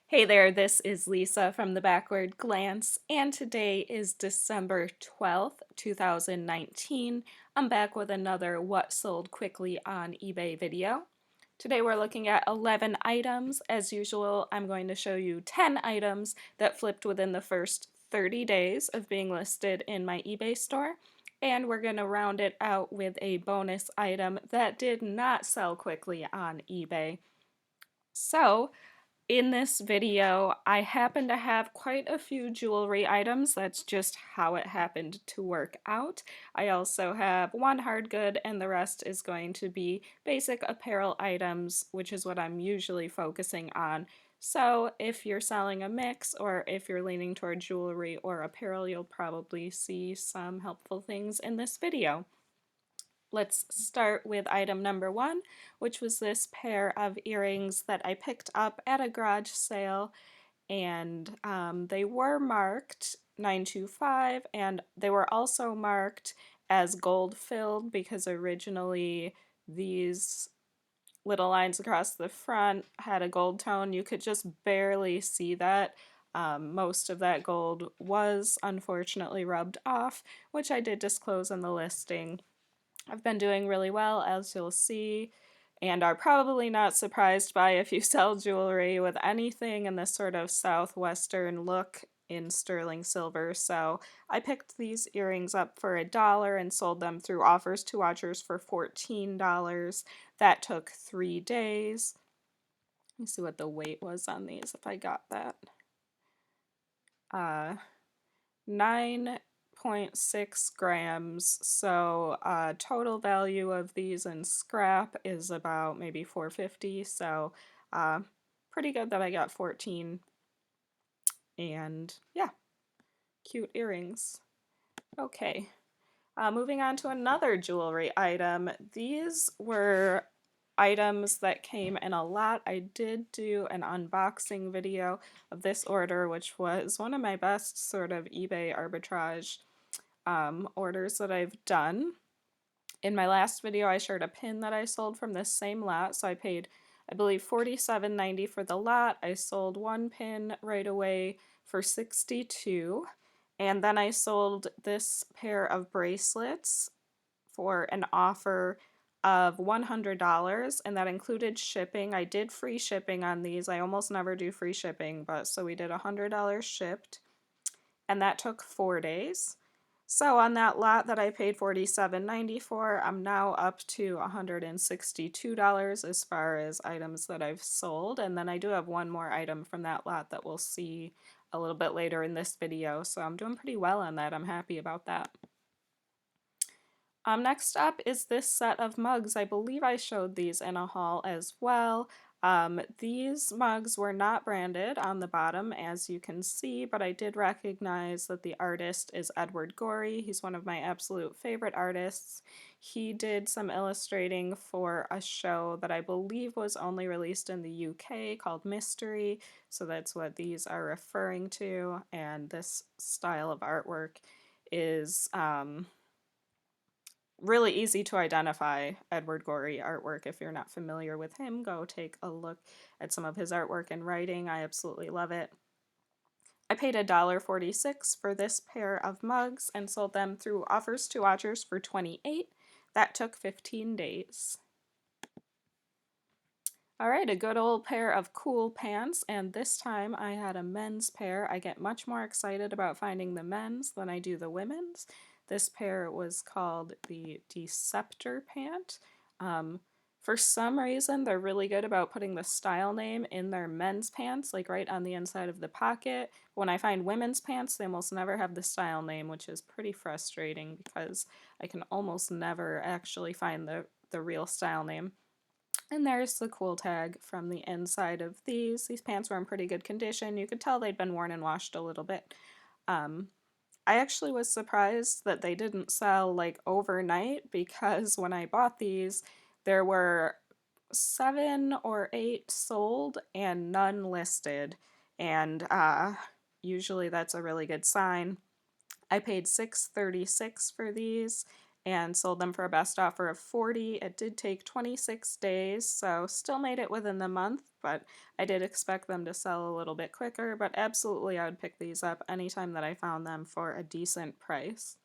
Hey there, this is Lisa from the Backward Glance, and today is December 12th, 2019. I'm back with another What Sold Quickly on eBay video. Today we're looking at 11 items. As usual, I'm going to show you 10 items that flipped within the first 30 days of being listed in my eBay store, and we're going to round it out with a bonus item that did not sell quickly on eBay. So, in this video, I happen to have quite a few jewelry items. That's just how it happened to work out. I also have one hard good, and the rest is going to be basic apparel items, which is what I'm usually focusing on. So if you're selling a mix, or if you're leaning toward jewelry or apparel, you'll probably see some helpful things in this video. Let's start with item number one, which was this pair of earrings that I picked up at a garage sale, and they were marked 925, and they were also marked as gold filled because originally these little lines across the front had a gold tone. You could just barely see that. Most of that gold was unfortunately rubbed off, which I did disclose in the listing. I've been doing really well, as you'll see, and are probably not surprised by if you sell jewelry with anything in this sort of southwestern look in sterling silver. So I picked these earrings up for $1 and sold them through offers to watchers for $14. That took 3 days. Let me see what the weight was on these, if I got that. 9.6 grams, so total value of these in scrap is about maybe $4.50, so pretty good that I got 14. And yeah, cute earrings. Okay, moving on to another jewelry item. These were items that came in a lot. I did do an unboxing video of this order, which was one of my best sort of eBay arbitrage orders that I've done. In my last video, I shared a pin that I sold from this same lot, so I paid, I believe, $47.90 for the lot. I sold one pin right away for $62, and then I sold this pair of bracelets for an offer of $100, and that included shipping. I did free shipping on these. I almost never do free shipping, but so we did $100 shipped, and that took 4 days. So on that lot that I paid $47.90 for, I'm now up to $162 as far as items that I've sold, and then I do have one more item from that lot that we'll see a little bit later in this video, so I'm doing pretty well on that. I'm happy about that. Next up is this set of mugs. I believe I showed these in a haul as well. These mugs were not branded on the bottom, as you can see, but I did recognize that the artist is Edward Gorey. He's one of my absolute favorite artists. He did some illustrating for a show that I believe was only released in the UK called Mystery, so that's what these are referring to, and this style of artwork is really easy to identify. Edward Gorey artwork. If you're not familiar with him, go take a look at some of his artwork and writing. I absolutely love it. I paid $1.46 for this pair of mugs and sold them through offers to watchers for $28. That took 15 days. Alright, a good old pair of cool pants, and this time I had a men's pair. I get much more excited about finding the men's than I do the women's. This pair was called the Deceptor pant. For some reason, they're really good about putting the style name in their men's pants, like right on the inside of the pocket. When I find women's pants, they almost never have the style name, which is pretty frustrating because I can almost never actually find the real style name. And there's the cool tag from the inside of these. These pants were in pretty good condition. You could tell they'd been worn and washed a little bit. I actually was surprised that they didn't sell like overnight, because when I bought these, there were 7 or 8 sold and none listed. And usually that's a really good sign. I paid $6.36 for these, and sold them for a best offer of 40. It did take 26 days, so still made it within the month, but I did expect them to sell a little bit quicker, but absolutely I would pick these up anytime that I found them for a decent price.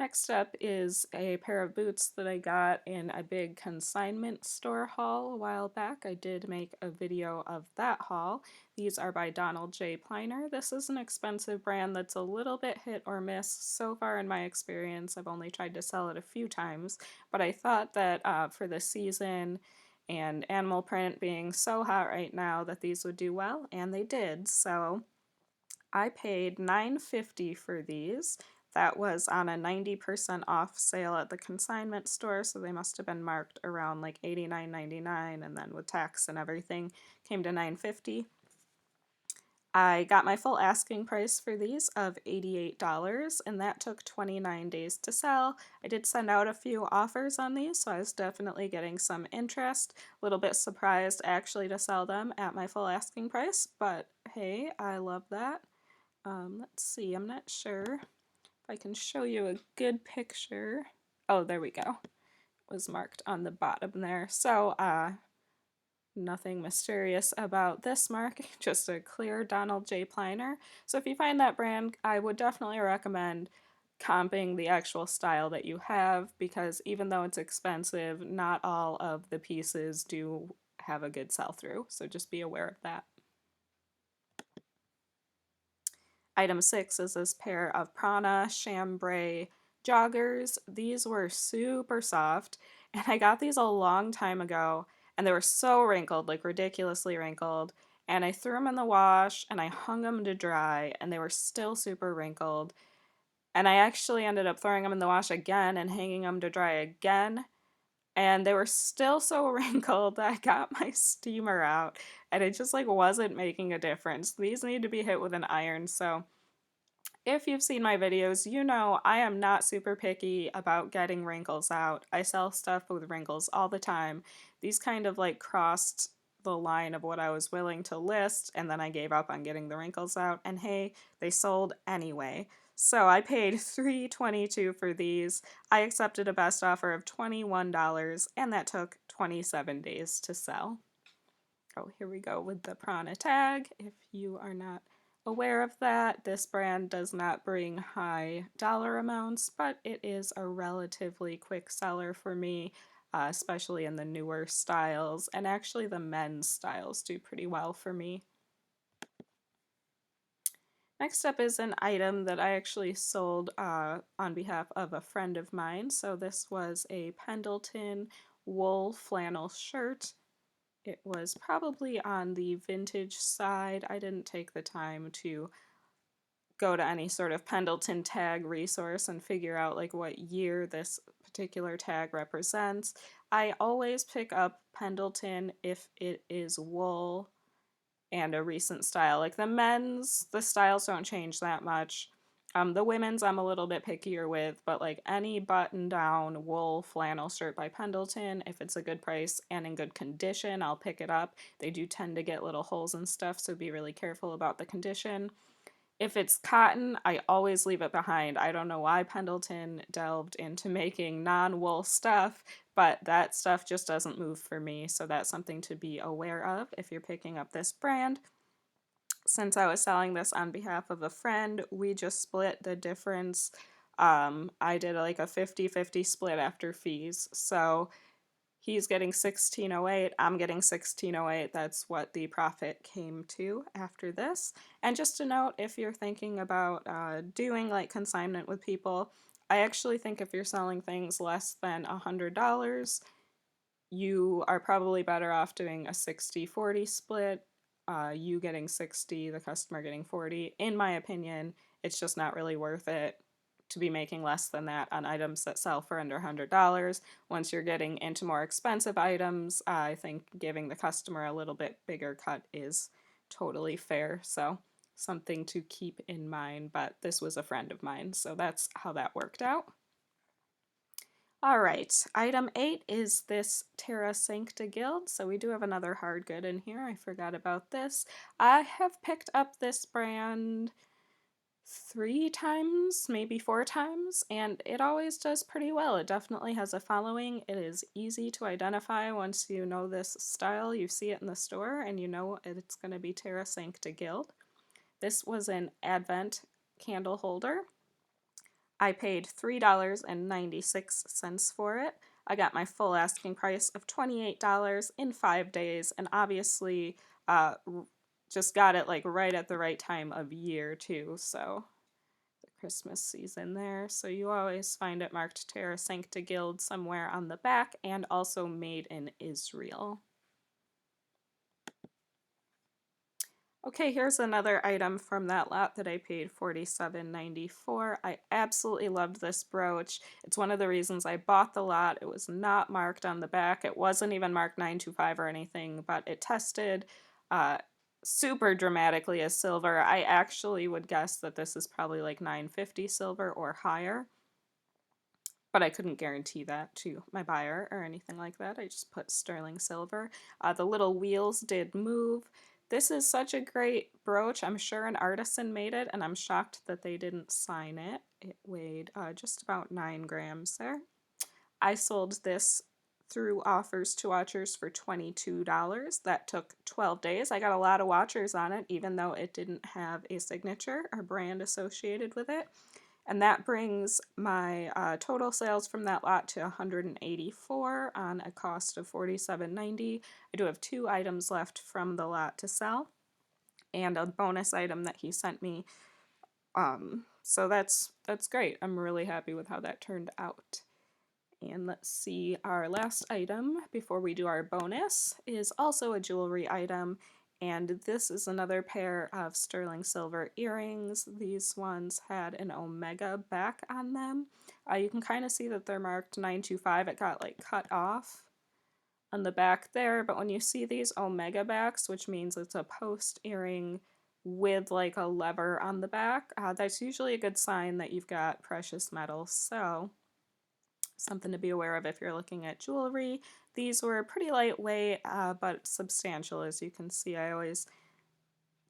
Next up is a pair of boots that I got in a big consignment store haul a while back. I did make a video of that haul. These are by Donald J. Pliner. This is an expensive brand that's a little bit hit or miss. So far in my experience, I've only tried to sell it a few times, but I thought that for the season and animal print being so hot right now that these would do well, and they did. So I paid $9.50 for these. That was on a 90% off sale at the consignment store, so they must have been marked around like $89.99, and then with tax and everything came to $9.50. I got my full asking price for these of $88, and that took 29 days to sell. I did send out a few offers on these, so I was definitely getting some interest. A little bit surprised actually to sell them at my full asking price, but hey, I love that. Let's see, I'm not sure if I can show you a good picture. Oh, there we go. It was marked on the bottom there. So, nothing mysterious about this mark, just a clear Donald J. Pliner. So if you find that brand, I would definitely recommend comping the actual style that you have, because even though it's expensive, not all of the pieces do have a good sell-through, so just be aware of that. Item 6 is this pair of Prana chambray joggers. These were super soft, and I got these a long time ago, and they were so wrinkled, like ridiculously wrinkled, and I threw them in the wash, and I hung them to dry, and they were still super wrinkled, and I actually ended up throwing them in the wash again and hanging them to dry again, and they were still so wrinkled that I got my steamer out, and it just like wasn't making a difference. These need to be hit with an iron, so if you've seen my videos, you know I am not super picky about getting wrinkles out. I sell stuff with wrinkles all the time. These kind of like crossed the line of what I was willing to list, and then I gave up on getting the wrinkles out, and hey, they sold anyway. So I paid $3.22 for these. I accepted a best offer of $21, and that took 27 days to sell. Oh, here we go with the Prana tag. If you are not aware of that, this brand does not bring high dollar amounts, but it is a relatively quick seller for me, especially in the newer styles, and actually the men's styles do pretty well for me. Next up is an item that I actually sold on behalf of a friend of mine. So this was a Pendleton wool flannel shirt. It was probably on the vintage side. I didn't take the time to go to any sort of Pendleton tag resource and figure out like what year this particular tag represents. I always pick up Pendleton if it is wool and a recent style. Like the men's, the styles don't change that much. The women's I'm a little bit pickier with, but like any button-down wool flannel shirt by Pendleton, if it's a good price and in good condition, I'll pick it up. They do tend to get little holes and stuff, so be really careful about the condition. If it's cotton, I always leave it behind. I don't know why Pendleton delved into making non-wool stuff, but that stuff just doesn't move for me, so that's something to be aware of if you're picking up this brand. Since I was selling this on behalf of a friend, we just split the difference. I did like a 50-50 split after fees, so he's getting $16.08, I'm getting $16.08. That's what the profit came to after this. And just a note, if you're thinking about doing like consignment with people, I actually think if you're selling things less than $100, you are probably better off doing a 60-40 split, you getting 60, the customer getting 40. In my opinion, it's just not really worth it to be making less than that on items that sell for under $100. Once you're getting into more expensive items, I think giving the customer a little bit bigger cut is totally fair. So something to keep in mind, but this was a friend of mine, so that's how that worked out. All right, item 8 is this Terra Sancta Guild. So we do have another hard good in here. I forgot about this. I have picked up this brand 3 times, maybe 4 times, and it always does pretty well. It definitely has a following. It is easy to identify once you know this style. You see it in the store and you know it's going to be Terra Sancta Guild. This was an Advent candle holder. I paid $3.96 for it. I got my full asking price of $28 in 5 days, and obviously uh, just got it like right at the right time of year too, so the Christmas season there. So you always find it marked Terra Sancta Guild somewhere on the back, and also made in Israel. Okay, here's another item from that lot that I paid $47.94. I absolutely loved this brooch. It's one of the reasons I bought the lot. It was not marked on the back. It wasn't even marked 925 or anything, but it tested super dramatically as silver. I actually would guess that this is probably like 950 silver or higher, but I couldn't guarantee that to my buyer or anything like that. I just put sterling silver. The little wheels did move. This is such a great brooch. I'm sure an artisan made it, and I'm shocked that they didn't sign it. It weighed just about 9 grams there. I sold this through offers to watchers for $22. That took 12 days. I got a lot of watchers on it, even though it didn't have a signature or brand associated with it. And that brings my total sales from that lot to $184 on a cost of $47.90. I do have 2 items left from the lot to sell, and a bonus item that he sent me. So that's great. I'm really happy with how that turned out. And let's see, our last item before we do our bonus is also a jewelry item, and this is another pair of sterling silver earrings. These ones had an omega back on them. You can kind of see that they're marked 925. It got like cut off on the back there, but when you see these omega backs, which means it's a post earring with like a lever on the back, that's usually a good sign that you've got precious metals. So something to be aware of if you're looking at jewelry. These were pretty lightweight, but substantial. As you can see, I always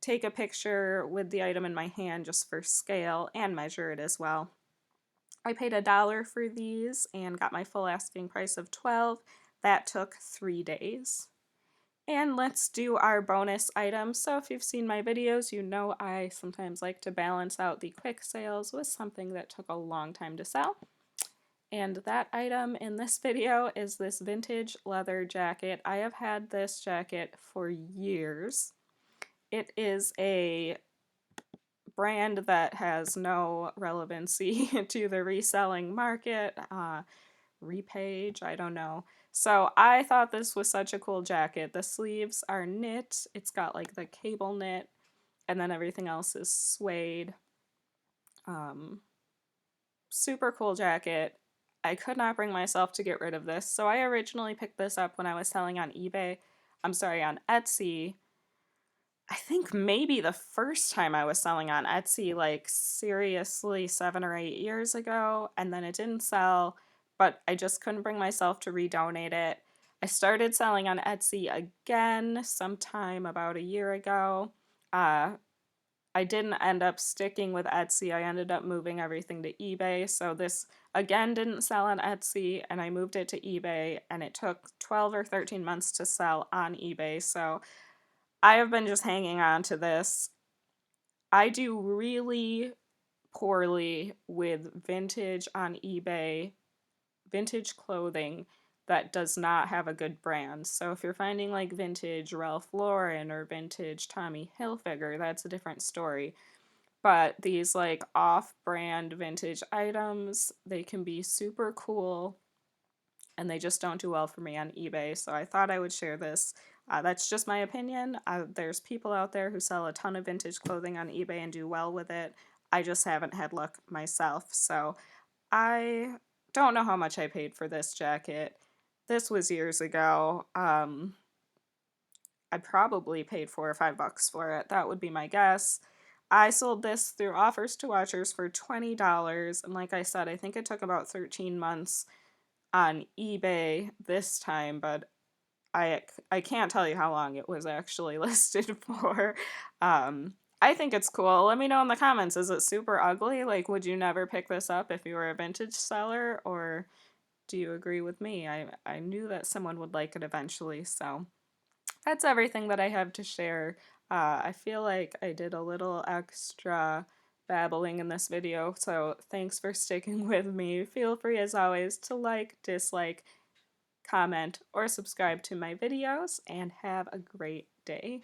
take a picture with the item in my hand just for scale and measure it as well. I paid $1 for these and got my full asking price of $12. That took 3 days. And let's do our bonus item. So if you've seen my videos, you know I sometimes like to balance out the quick sales with something that took a long time to sell. And that item in this video is this vintage leather jacket. I have had this jacket for years. It is a brand that has no relevancy to the reselling market. Repage, I don't know. So I thought this was such a cool jacket. The sleeves are knit. It's got like the cable knit, and then everything else is suede. Super cool jacket. I could not bring myself to get rid of this, so I originally picked this up when I was selling on eBay. I'm sorry, on Etsy. I think maybe the first time I was selling on Etsy, like seriously 7 or 8 years ago, and then it didn't sell, but I just couldn't bring myself to redonate it. I started selling on Etsy again sometime about a year ago. I didn't end up sticking with Etsy. I ended up moving everything to eBay. So this again didn't sell on Etsy, and I moved it to eBay, and it took 12 or 13 months to sell on eBay. So I have been just hanging on to this. I do really poorly with vintage on eBay, vintage clothing that does not have a good brand. So if you're finding like vintage Ralph Lauren or vintage Tommy Hilfiger, that's a different story. But these like off-brand vintage items, they can be super cool, and they just don't do well for me on eBay. So I thought I would share this. That's just my opinion. There's people out there who sell a ton of vintage clothing on eBay and do well with it. I just haven't had luck myself. So I don't know how much I paid for this jacket. This was years ago. I probably paid $4 or $5 for it. That would be my guess. I sold this through offers to watchers for $20, and like I said, I think it took about 13 months on eBay this time, but I can't tell you how long it was actually listed for. I think it's cool. Let me know in the comments. Is it super ugly? Like, would you never pick this up if you were a vintage seller? Or do you agree with me? I knew that someone would like it eventually, so that's everything that I have to share. I feel like I did a little extra babbling in this video, so thanks for sticking with me. Feel free, as always, to like, dislike, comment, or subscribe to my videos, and have a great day.